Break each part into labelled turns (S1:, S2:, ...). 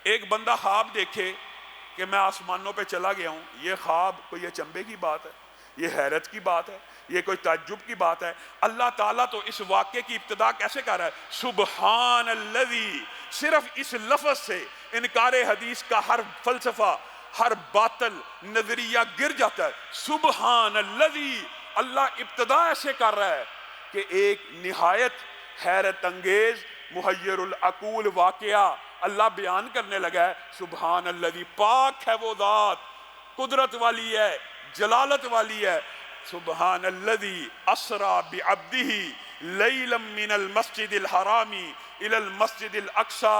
S1: ایک بندہ خواب دیکھے کہ میں آسمانوں پہ چلا گیا ہوں، یہ خواب کوئی اچنبے کی بات ہے؟ یہ حیرت کی بات ہے؟ یہ کوئی تعجب کی بات ہے؟ اللہ تعالیٰ تو اس واقعے کی ابتدا کیسے کر رہا ہے؟ سبحان الذی، صرف اس لفظ سے انکار حدیث کا ہر فلسفہ، ہر باطل نظریہ گر جاتا ہے۔ سبحان الذی، اللہ ابتدا ایسے کر رہا ہے کہ ایک نہایت حیرت انگیز محیر العقول واقعہ اللہ بیان کرنے لگا ہے۔ سبحان الذی، پاک ہے وہ ذات، قدرت والی ہے، جلالت والی ہے۔ سبحان الذی اسرا بعبدہ لیلا من المسجد الحرام الی المسجد الاقصی،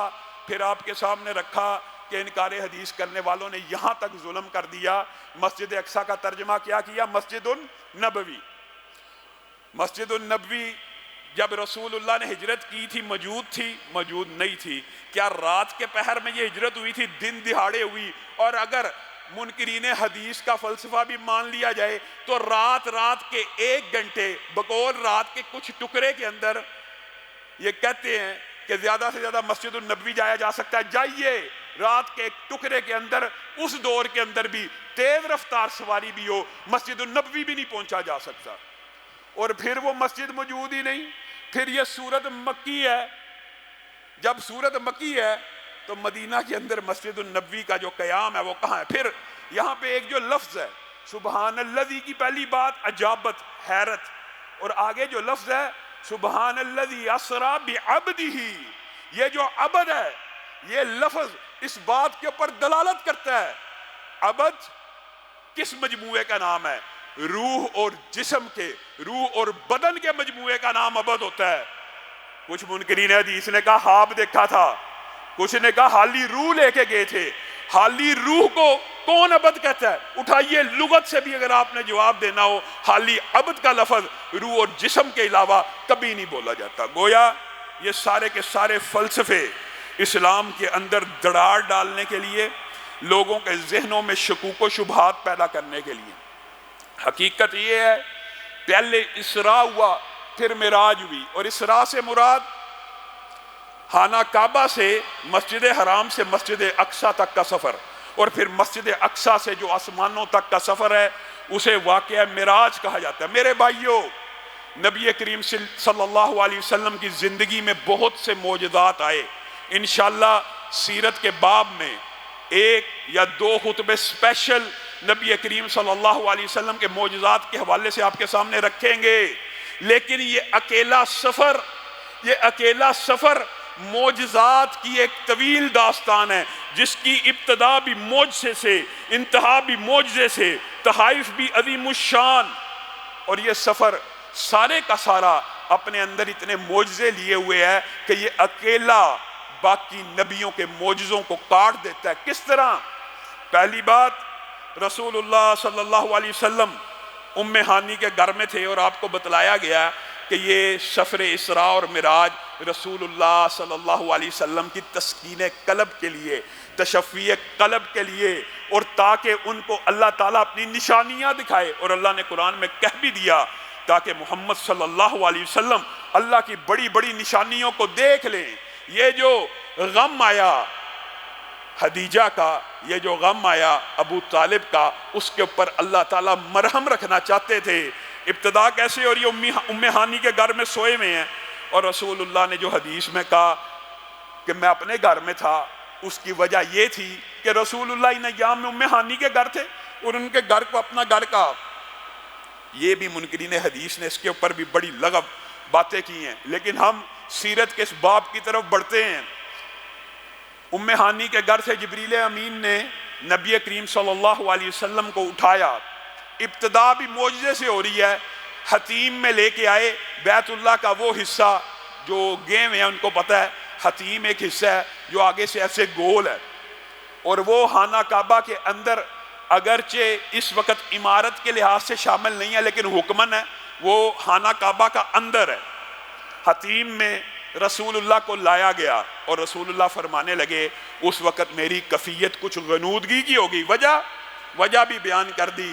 S1: پھر آپ کے سامنے رکھا کہ انکار حدیث کرنے والوں نے یہاں تک ظلم کر دیا۔ مسجد اقصی کا ترجمہ کیا کیا؟ مسجد النبوی۔ مسجد النبوی جب رسول اللہ نے ہجرت کی تھی موجود تھی؟ موجود نہیں تھی۔ کیا رات کے پہر میں یہ ہجرت ہوئی تھی؟ دن دہاڑے ہوئی۔ اور اگر منکرین حدیث کا فلسفہ بھی مان لیا جائے تو رات کے 1 گھنٹے بقول رات کے کچھ ٹکڑے کے اندر یہ کہتے ہیں کہ زیادہ سے زیادہ مسجد النبوی جایا جا سکتا ہے۔ جائیے، رات کے ایک ٹکڑے کے اندر، اس دور کے اندر بھی تیز رفتار سواری بھی ہو، مسجد النبوی بھی نہیں پہنچا جا سکتا۔ اور پھر وہ مسجد موجود ہی نہیں۔ پھر یہ سورت مکی ہے۔ جب سورت مکی ہے تو مدینہ کے اندر مسجد النبوی کا جو قیام ہے وہ کہاں ہے؟ پھر یہاں پہ ایک جو لفظ ہے سبحان الذی کی پہلی بات عجابت، حیرت، اور آگے جو لفظ ہے سبحان الذی اسرا بعبدہ، یہ جو عبد ہے یہ لفظ اس بات کے اوپر دلالت کرتا ہے۔ عبد کس مجموعے کا نام ہے؟ روح اور جسم کے، روح اور بدن کے مجموعے کا نام عبد ہوتا ہے۔ کچھ منکرین حدیث نے کہا خواب دیکھا تھا، کچھ نے کہا حالی روح لے کے گئے تھے۔ حالی روح کو کون عبد کہتا ہے؟ اٹھائیے، لغت سے بھی اگر آپ نے جواب دینا ہو، حالی عبد کا لفظ روح اور جسم کے علاوہ کبھی نہیں بولا جاتا۔ گویا یہ سارے کے سارے فلسفے اسلام کے اندر دراڑ ڈالنے کے لیے، لوگوں کے ذہنوں میں شکوک و شبہات پیدا کرنے کے لیے۔ حقیقت یہ ہے پہلے اسراء ہوا، پھر معراج ہوئی، اور اسراء سے مراد خانہ کعبہ سے مسجد حرام سے مسجد اقصی تک کا سفر، اور پھر مسجد اقصی سے جو آسمانوں تک کا سفر ہے اسے واقعہ معراج کہا جاتا ہے۔ میرے بھائیوں، نبی کریم صلی اللہ علیہ وسلم کی زندگی میں بہت سے معجزات آئے۔ انشاءاللہ سیرت کے باب میں 1 یا 2 خطبے اسپیشل نبی کریم صلی اللہ علیہ وسلم کے معجزات کے حوالے سے آپ کے سامنے رکھیں گے۔ لیکن یہ اکیلا سفر معجزات کی ایک طویل داستان ہے، جس کی ابتدا بھی معجزے سے، انتہا بھی معجزے سے، تحائف بھی عظیم الشان، اور یہ سفر سارے کا سارا اپنے اندر اتنے معجزے لیے ہوئے ہے کہ یہ اکیلا باقی نبیوں کے معجزوں کو کاٹ دیتا ہے۔ کس طرح؟ پہلی بات، رسول اللہ صلی اللہ علیہ وسلم ام ہانی کے گھر میں تھے، اور آپ کو بتلایا گیا کہ یہ سفر اسراء اور معراج رسول اللہ صلی اللہ علیہ وسلم کی تسکین قلب کے لیے، تشفی قلب کے لیے، اور تاکہ ان کو اللہ تعالیٰ اپنی نشانیاں دکھائے، اور اللہ نے قرآن میں کہہ بھی دیا تاکہ محمد صلی اللہ علیہ وسلم اللہ کی بڑی بڑی نشانیوں کو دیکھ لیں۔ یہ جو غم آیا خدیجہ کا، یہ جو غم آیا ابو طالب کا، اس کے اوپر اللہ تعالیٰ مرہم رکھنا چاہتے تھے۔ ابتدا کیسے؟ اور یہ ام ہانی کے گھر میں سوئے میں ہیں، اور رسول اللہ نے جو حدیث میں کہا کہ میں اپنے گھر میں تھا، اس کی وجہ یہ تھی کہ رسول اللہ نے یہاں میں ام ہانی کے گھر تھے اور ان کے گھر کو اپنا گھر کہا۔ یہ بھی منکرین حدیث نے اس کے اوپر بھی بڑی لغو باتیں کی ہیں، لیکن ہم سیرت کے اس باب کی طرف بڑھتے ہیں۔ ام ہانی کے گھر سے جبریل امین نے نبی کریم صلی اللہ علیہ وسلم کو اٹھایا۔ ابتدا بھی معجزے سے ہو رہی ہے۔ حتیم میں لے کے آئے، بیت اللہ کا وہ حصہ جو گئے ہیں ان کو پتہ ہے، حتیم ایک حصہ ہے جو آگے سے ایسے گول ہے، اور وہ خانہ کعبہ کے اندر اگرچہ اس وقت عمارت کے لحاظ سے شامل نہیں ہے لیکن حکمن ہے، وہ خانہ کعبہ کا اندر ہے۔ حتیم میں رسول اللہ کو لایا گیا، اور رسول اللہ فرمانے لگے اس وقت میری کفیت کچھ غنودگی کی ہوگی۔ وجہ بھی بیان کر دی۔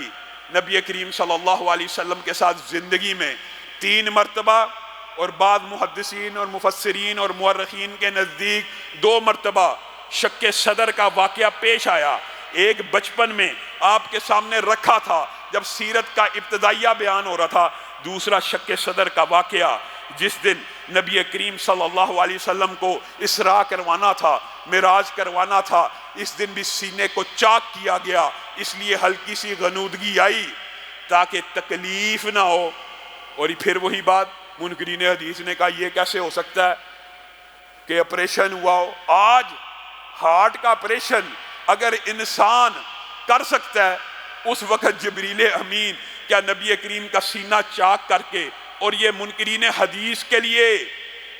S1: نبی کریم صلی اللہ علیہ وسلم کے ساتھ زندگی میں 3 مرتبہ، اور بعض محدثین اور مفسرین اور مورخین کے نزدیک 2 مرتبہ شک صدر کا واقعہ پیش آیا، ایک بچپن میں آپ کے سامنے رکھا تھا جب سیرت کا ابتدائیہ بیان ہو رہا تھا، دوسرا شک صدر کا واقعہ جس دن نبی کریم صلی اللہ علیہ وسلم کو اسراء کروانا تھا، معراج کروانا تھا، اس دن بھی سینے کو چاک کیا گیا، اس لیے ہلکی سی غنودگی آئی تاکہ تکلیف نہ ہو۔ اور پھر وہی بات، منکرین حدیث نے کہا یہ کیسے ہو سکتا ہے کہ آپریشن ہوا ہو؟ آج ہارٹ کا آپریشن اگر انسان کر سکتا ہے، اس وقت جبریل امین کیا نبی کریم کا سینہ چاک کر کے؟ اور یہ منکرین حدیث کے لیے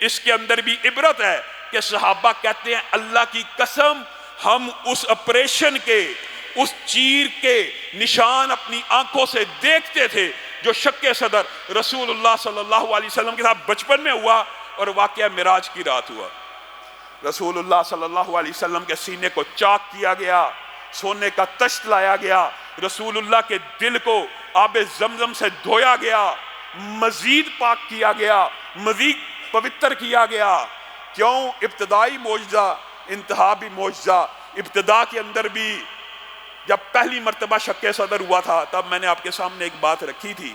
S1: اس کے اندر بھی عبرت ہے کہ صحابہ کہتے ہیں اللہ کی قسم ہم اس آپریشن کے، اس چیر کے نشان اپنی آنکھوں سے دیکھتے تھے جو شک صدر رسول اللہ صلی اللہ علیہ وسلم کے ساتھ بچپن میں ہوا اور واقعہ معراج کی رات ہوا۔ رسول اللہ صلی اللہ علیہ وسلم کے سینے کو چاک کیا گیا، سونے کا تشت لایا گیا، رسول اللہ کے دل کو آب زمزم سے دھویا گیا، مزید پاک کیا گیا، مزید پوتر کیا گیا۔ کیوں؟ ابتدائی معجزہ، انتہا بھی معجزہ۔ ابتدا کے اندر بھی جب پہلی مرتبہ شک صدر ہوا تھا تب میں نے آپ کے سامنے ایک بات رکھی تھی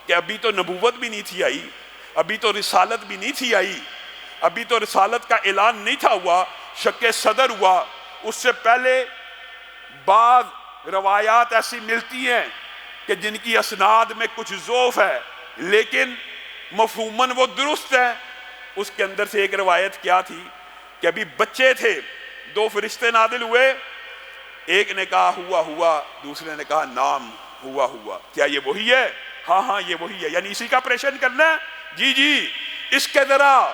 S1: کہ ابھی تو نبوت بھی نہیں تھی آئی، ابھی تو رسالت بھی نہیں تھی آئی، ابھی تو رسالت کا اعلان نہیں تھا ہوا، شک صدر ہوا۔ اس سے پہلے بعض روایات ایسی ملتی ہیں کہ جن کی اسناد میں کچھ ضعف ہے لیکن مفہوماً وہ درست ہے۔ اس کے اندر سے ایک روایت کیا تھی کہ ابھی بچے تھے، دو فرشتے نازل ہوئے، ایک نے کہا ہوا ہوا، دوسرے نے کہا نام ہوا ہوا۔ کیا یہ وہی ہے؟ ہاں ہاں یہ وہی ہے، یعنی اسی کا آپریشن کرنا ہے؟ جی جی، اس کے ذرا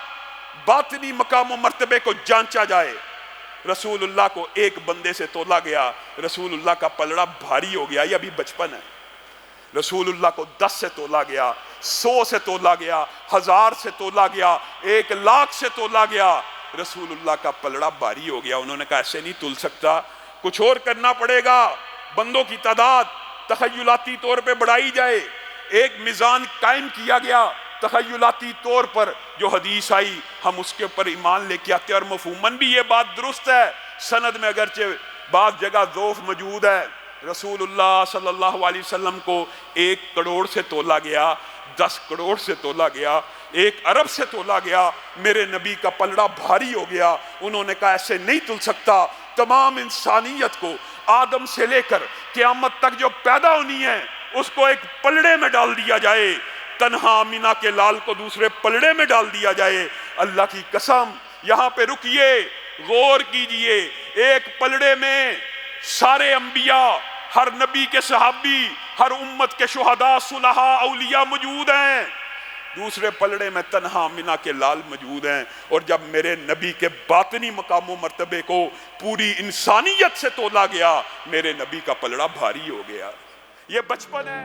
S1: باطنی مقام و مرتبے کو جانچا جائے۔ رسول اللہ کو ایک بندے سے تولا گیا، رسول اللہ کا پلڑا بھاری ہو گیا، یہ ابھی بچپن ہے۔ رسول اللہ کو 10 سے تولا گیا، 100 سے تولا گیا، 1000 سے تولا گیا، 1,00,000 سے تولا گیا، رسول اللہ کا پلڑا بھاری ہو گیا۔ انہوں نے کہا ایسے نہیں تول سکتا، کچھ اور کرنا پڑے گا، بندوں کی تعداد تخیلاتی طور پہ بڑھائی جائے۔ ایک میزان قائم کیا گیا تخیلاتی طور پر، جو حدیث آئی ہم اس کے اوپر ایمان لے کے آتے ہیں، اور مفہوماً بھی یہ بات درست ہے، سند میں اگرچہ بعض جگہ ضعف موجود ہے۔ رسول اللہ صلی اللہ علیہ وسلم کو 1 کروڑ سے تولا گیا، 10 کروڑ سے تولا گیا، 1 ارب سے تولا گیا، میرے نبی کا پلڑا بھاری ہو گیا۔ انہوں نے کہا ایسے نہیں تل سکتا، تمام انسانیت کو آدم سے لے کر قیامت تک جو پیدا ہونی ہے اس کو ایک پلڑے میں ڈال دیا جائے، تنہا آمینہ کے لال کو دوسرے پلڑے میں ڈال دیا جائے۔ اللہ کی قسم، یہاں پہ رکیے، غور کیجئے، ایک پلڑے میں سارے انبیاء، ہر نبی کے صحابی، ہر امت کے شہداء، صلحاء، اولیاء موجود ہیں، دوسرے پلڑے میں تنہا آمینہ کے لال موجود ہیں۔ اور جب میرے نبی کے باطنی مقام و مرتبے کو پوری انسانیت سے تولا گیا، میرے نبی کا پلڑا بھاری ہو گیا۔ یہ بچپن ہے۔